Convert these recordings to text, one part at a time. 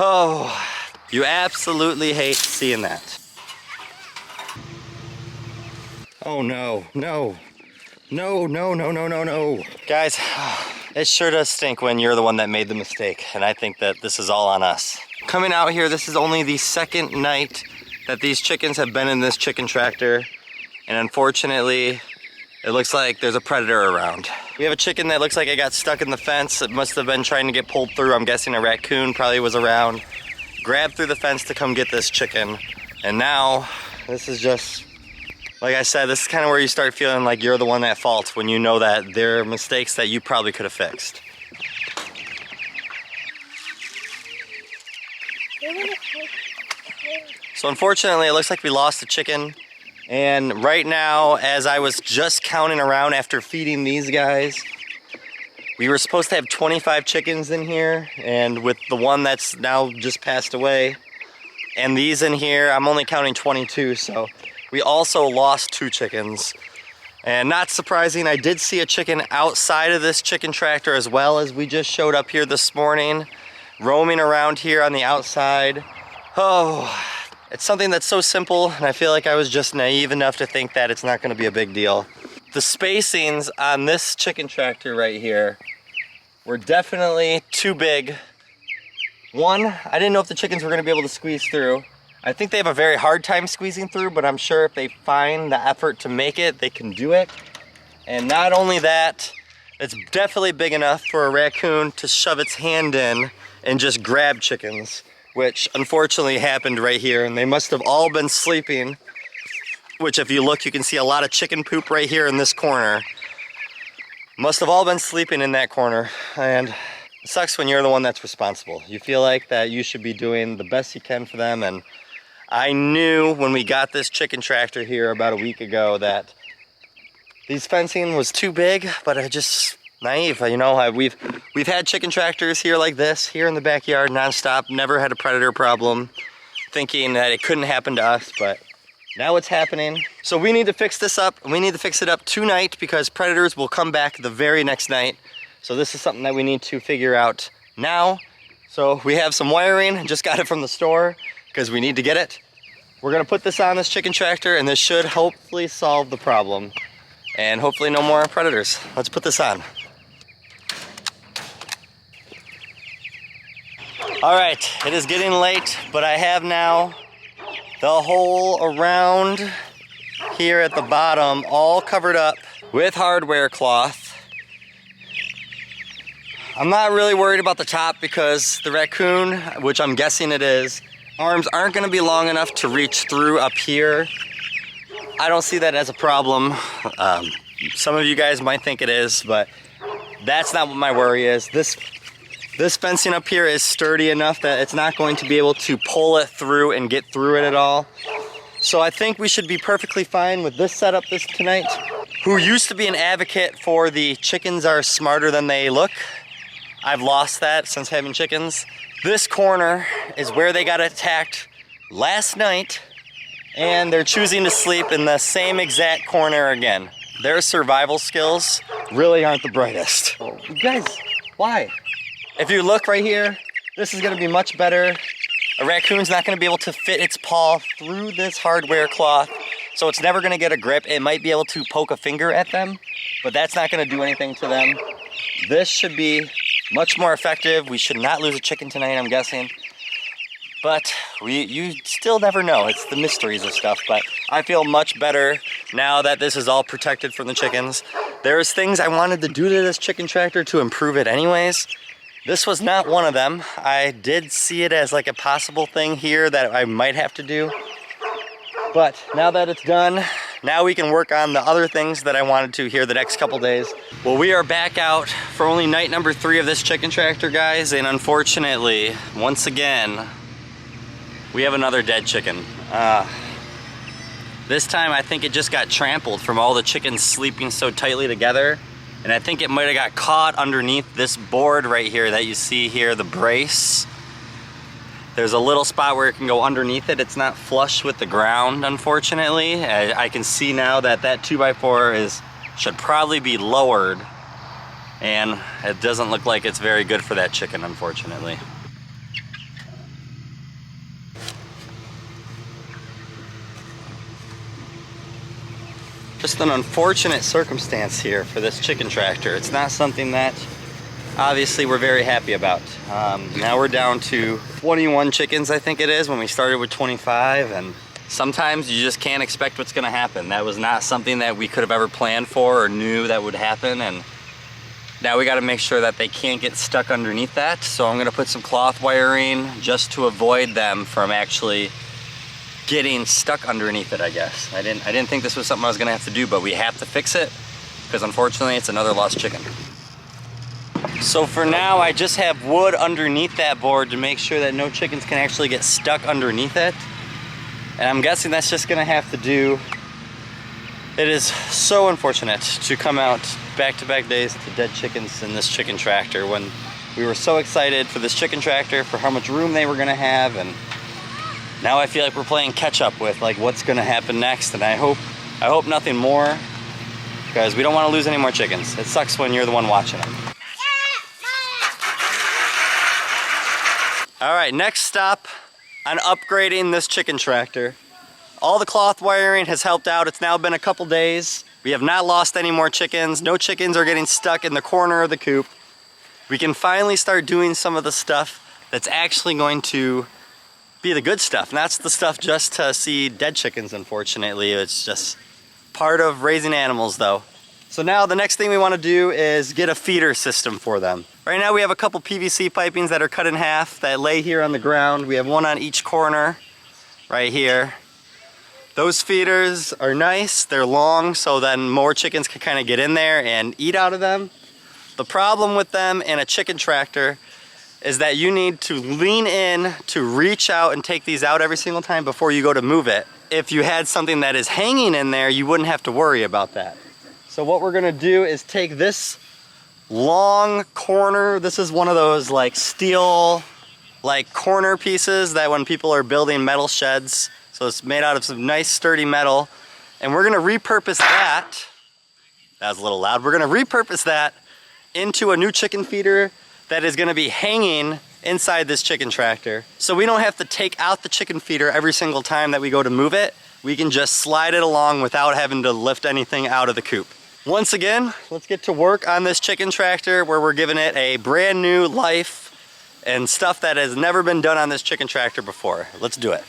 Oh, you absolutely hate seeing that. Oh no, no. No, no, no, no, no, no. Guys, it sure does stink when you're the one that made the mistake, and I think that this is all on us. Coming out here, this is only the second night that these chickens have been in this chicken tractor, and unfortunately, it looks like there's a predator around. We have a chicken that looks like it got stuck in the fence. It must have been trying to get pulled through. I'm guessing a raccoon probably was around, grabbed through the fence to come get this chicken, and now this is just, like I said, this is kind of where you start feeling like you're the one at fault when you know that there are mistakes that you probably could have fixed. So unfortunately, it looks like we lost the chicken. And right now, as I was just counting around after feeding these guys, we were supposed to have 25 chickens in here. And with the one that's now just passed away, and these in here, I'm only counting 22, so we also lost 2 chickens. And not surprising, I did see a chicken outside of this chicken tractor as well, as we just showed up here this morning, roaming around here on the outside. Oh, it's something that's so simple, and I feel like I was just naive enough to think that it's not gonna be a big deal. The spacings on this chicken tractor right here were definitely too big. One, I didn't know if the chickens were gonna be able to squeeze through. I think they have a very hard time squeezing through, but I'm sure if they find the effort to make it, they can do it. And not only that, it's definitely big enough for a raccoon to shove its hand in and just grab chickens, which unfortunately happened right here. And they must have all been sleeping, which if you look, you can see a lot of chicken poop right here in this corner. Must have all been sleeping in that corner. And it sucks when you're the one that's responsible. You feel like that you should be doing the best you can for them. And I knew when we got this chicken tractor here about a week ago that these fencing was too big, but I just naive. You know, we've had chicken tractors here like this, here in the backyard nonstop, never had a predator problem, thinking that it couldn't happen to us, but now it's happening. So we need to fix this up, and we need to fix it up tonight because predators will come back the very next night. So this is something that we need to figure out now. So we have some wiring, just got it from the store because we need to get it. We're gonna put this on this chicken tractor, and this should hopefully solve the problem. And hopefully no more predators. Let's put this on. All right, it is getting late, but I have now the hole around here at the bottom all covered up with hardware cloth. I'm not really worried about the top because the raccoon, which I'm guessing it is, arms aren't gonna be long enough to reach through up here. I don't see that as a problem. Some of you guys might think it is, but that's not what my worry is. This fencing up here is sturdy enough that it's not going to be able to pull it through and get through it at all. So I think we should be perfectly fine with this setup tonight. Who used to be an advocate for the chickens are smarter than they look. I've lost that since having chickens. This corner is where they got attacked last night, and they're choosing to sleep in the same exact corner again. Their survival skills really aren't the brightest. You guys, why? If you look right here, this is gonna be much better. A raccoon's not gonna be able to fit its paw through this hardware cloth, so it's never gonna get a grip. It might be able to poke a finger at them, but that's not gonna do anything to them. This should be much more effective. We should not lose a chicken tonight, I'm guessing. But you still never know. It's the mysteries of stuff, but I feel much better now that this is all protected from the chickens. There's things I wanted to do to this chicken tractor to improve it anyways. This was not one of them. I did see it as like a possible thing here that I might have to do. But now that it's done, now we can work on the other things that I wanted to here the next couple days. Well, we are back out for only night number 3 of this chicken tractor, guys. And unfortunately, once again, we have another dead chicken. This time I think it just got trampled from all the chickens sleeping so tightly together. And I think it might have got caught underneath this board right here that you see here, the brace. There's a little spot where it can go underneath it. It's not flush with the ground, unfortunately. I can see now that that 2x4 should probably be lowered, and it doesn't look like it's very good for that chicken, unfortunately. Just an unfortunate circumstance here for this chicken tractor. It's not something that obviously we're very happy about. Now we're down to 21 chickens, I think it is, when we started with 25, and sometimes you just can't expect what's gonna happen. That was not something that we could have ever planned for or knew that would happen, and now we gotta make sure that they can't get stuck underneath that. So I'm gonna put some cloth wiring just to avoid them from actually getting stuck underneath it, I guess. I didn't think this was something I was gonna have to do, but we have to fix it because unfortunately it's another lost chicken. So for now, I just have wood underneath that board to make sure that no chickens can actually get stuck underneath it. And I'm guessing that's just gonna have to do. It is so unfortunate to come out back-to-back days to dead chickens in this chicken tractor when we were so excited for this chicken tractor, for how much room they were gonna have, and now I feel like we're playing catch up with like what's gonna happen next, and I hope nothing more, because we don't want to lose any more chickens. It sucks when you're the one watching them. All right, next stop on upgrading this chicken tractor. All the cloth wiring has helped out. It's now been a couple days. We have not lost any more chickens. No chickens are getting stuck in the corner of the coop. We can finally start doing some of the stuff that's actually going to be the good stuff. And that's the stuff just to see dead chickens, unfortunately. It's just part of raising animals though. So now the next thing we want to do is get a feeder system for them. Right now we have a couple PVC pipings that are cut in half that lay here on the ground. We have one on each corner right here. Those feeders are nice, they're long, so then more chickens can kind of get in there and eat out of them. The problem with them in a chicken tractor is that you need to lean in to reach out and take these out every single time before you go to move it. If you had something that is hanging in there, you wouldn't have to worry about that. So what we're gonna do is take this long corner. This is one of those like steel like corner pieces that when people are building metal sheds. So it's made out of some nice sturdy metal. And we're gonna repurpose that. That was a little loud. We're gonna repurpose that into a new chicken feeder that is gonna be hanging inside this chicken tractor. So we don't have to take out the chicken feeder every single time that we go to move it. We can just slide it along without having to lift anything out of the coop. Once again, let's get to work on this chicken tractor where we're giving it a brand new life and stuff that has never been done on this chicken tractor before. Let's do it.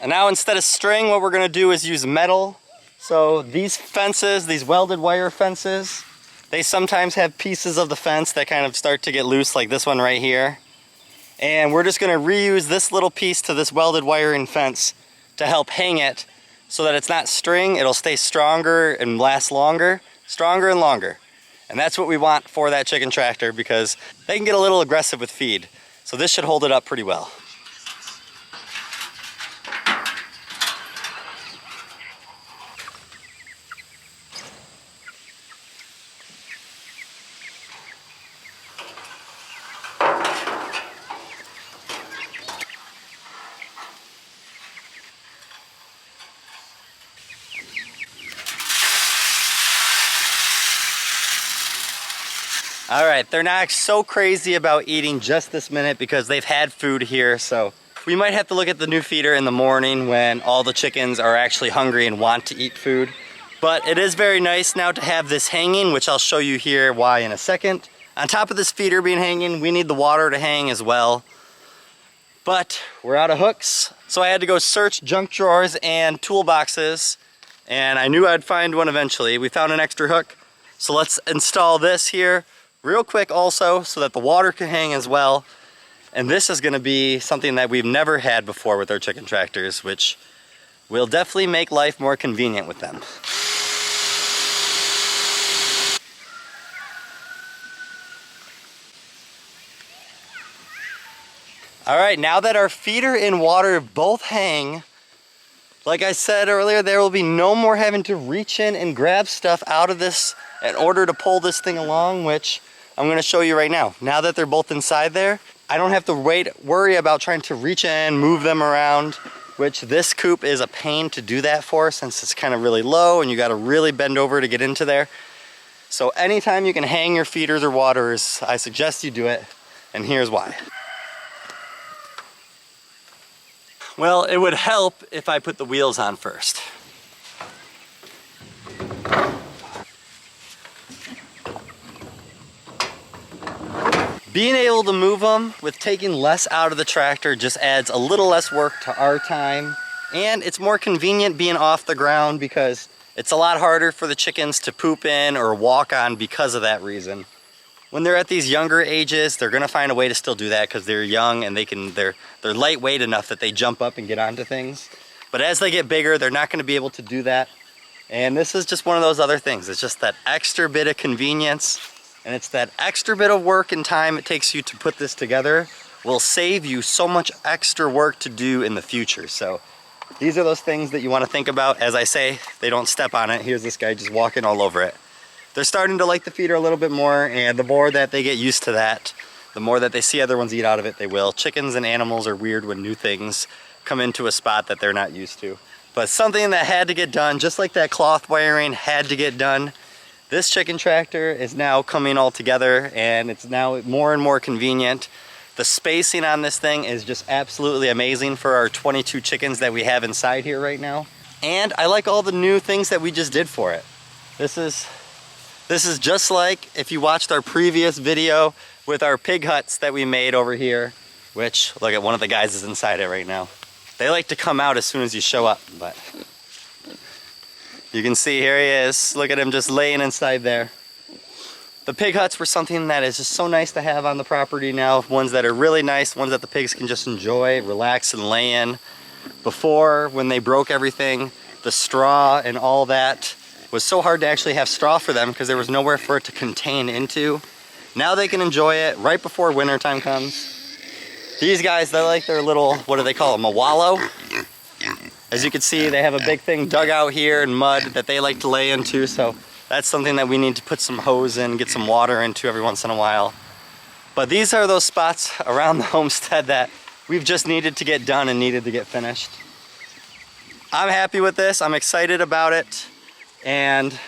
And now instead of string, what we're gonna do is use metal. So these fences, these welded wire fences, they sometimes have pieces of the fence that kind of start to get loose, like this one right here. And we're just gonna reuse this little piece to this welded wiring fence to help hang it so that it's not string, it'll stay stronger and last longer, stronger and longer. And that's what we want for that chicken tractor because they can get a little aggressive with feed. So this should hold it up pretty well. All right, they're not so crazy about eating just this minute because they've had food here, so we might have to look at the new feeder in the morning when all the chickens are actually hungry and want to eat food. But it is very nice now to have this hanging, which I'll show you here why in a second. On top of this feeder being hanging, we need the water to hang as well. But we're out of hooks, so I had to go search junk drawers and toolboxes, and I knew I'd find one eventually. We found an extra hook, so let's install this here real quick also so that the water can hang as well. And this is gonna be something that we've never had before with our chicken tractors, which will definitely make life more convenient with them. All right, now that our feeder and water both hang, like I said earlier, there will be no more having to reach in and grab stuff out of this in order to pull this thing along, which I'm gonna show you right now. Now that they're both inside there, I don't have to worry about trying to reach in, move them around, which this coop is a pain to do that for since it's kind of really low and you gotta really bend over to get into there. So anytime you can hang your feeders or waters, I suggest you do it, and here's why. Well, it would help if I put the wheels on first. Being able to move them with taking less out of the tractor just adds a little less work to our time, and it's more convenient being off the ground because it's a lot harder for the chickens to poop in or walk on because of that reason. When they're at these younger ages, they're gonna find a way to still do that because they're young and they're lightweight enough that they jump up and get onto things. But as they get bigger, they're not gonna be able to do that. And this is just one of those other things. It's just that extra bit of convenience, and it's that extra bit of work and time it takes you to put this together will save you so much extra work to do in the future. So these are those things that you want to think about. As I say, they don't step on it. Here's this guy just walking all over it. They're starting to like the feeder a little bit more, and the more that they get used to that, the more that they see other ones eat out of it, they will. Chickens and animals are weird when new things come into a spot that they're not used to. But something that had to get done, just like that cloth wiring had to get done, this chicken tractor is now coming all together, and it's now more and more convenient. The spacing on this thing is just absolutely amazing for our 22 chickens that we have inside here right now. And I like all the new things that we just did for it. This is just like if you watched our previous video with our pig huts that we made over here, which, look at one of the guys is inside it right now. They like to come out as soon as you show up, but you can see here he is. Look at him just laying inside there. The pig huts were something that is just so nice to have on the property now. Ones that are really nice, ones that the pigs can just enjoy, relax and lay in. Before, when they broke everything, the straw and all that was so hard to actually have straw for them because there was nowhere for it to contain into. Now they can enjoy it right before winter time comes. These guys, they like their little, what do they call them, a wallow? As you can see, they have a big thing dug out here in mud that they like to lay into, so that's something that we need to put some hose in, get some water into every once in a while. But these are those spots around the homestead that we've just needed to get done and needed to get finished. I'm happy with this, I'm excited about it, and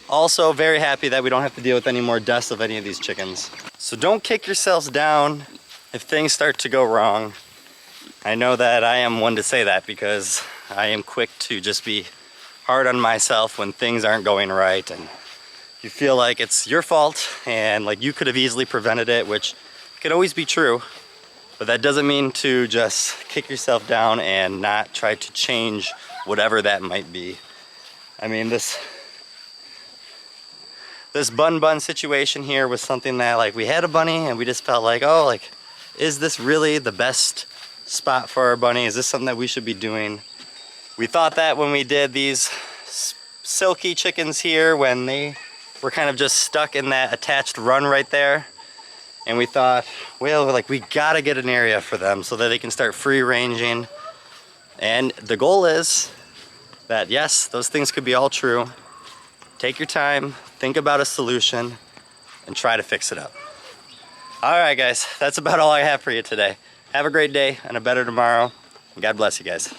also very happy that we don't have to deal with any more deaths of any of these chickens. So don't kick yourselves down if things start to go wrong. I know that I am one to say that because I am quick to just be hard on myself when things aren't going right and you feel like it's your fault and like you could have easily prevented it, which could always be true, but that doesn't mean to just kick yourself down and not try to change whatever that might be. I mean, this bun situation here was something that, like, we had a bunny and we just felt like, oh, like, is this really the best spot for our bunny? Is this something that we should be doing? We thought that when we did these silky chickens here, when they were kind of just stuck in that attached run right there, and we thought, well, like, we gotta get an area for them so that they can start free ranging. And the goal is that, yes, those things could be all true. Take your time, think about a solution, and try to fix it up. All right, guys, that's about all I have for you today. Have a great day and a better tomorrow. God bless you guys.